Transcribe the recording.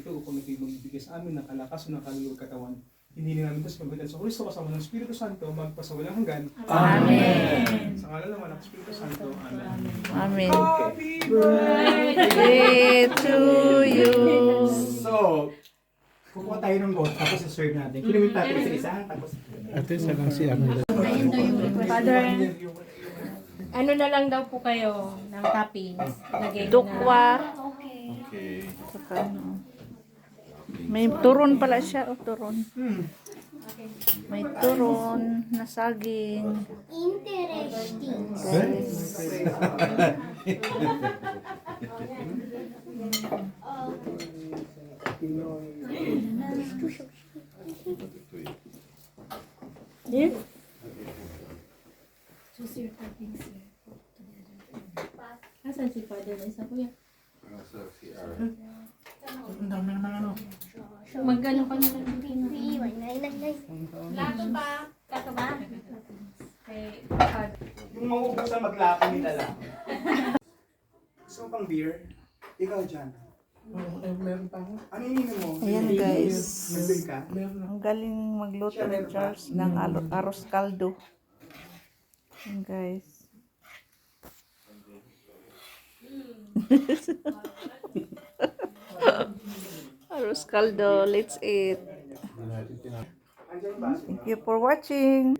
ito upang ito'y magbibigay sa amin ng kalakas ng kaluluwa at katawan. Hindi na namin ito sa pagbitan sa Kristo kasama ng Espiritu Santo magpasawalang hanggan. Amen. Sa ngalan naman ng Espiritu Santo. Amen. Amen. Happy birthday! Birthday to you. So, kukuha tayo ng goat, tapos i-serve natin. Kunin mo yung tatlo isa-isa, tapos... Ate, isa lang si ano. Father, ano na lang daw po kayo ng toppings? Lagay na. Dukwa. Okay. Saka ano. May turon pala siya. O, turon. May turon na saging. Interesting. Guys. Yeah? Asan si Father na isa kuya? Ang dami naman ano. Magano ka na lang. Lato ba? Lato ba? Kay Father. Yung mahugas na maglako nila lang. Gusto mo pang beer? Ikaw dyan. Meron pa ako. Ano yung ininom mo? Ayan, guys. Nandun ka? Ang galing magluto ni Charles ng arroz caldo. Ayan, guys. Arroz caldo, let's eat. Andyan ba? Thank you for watching.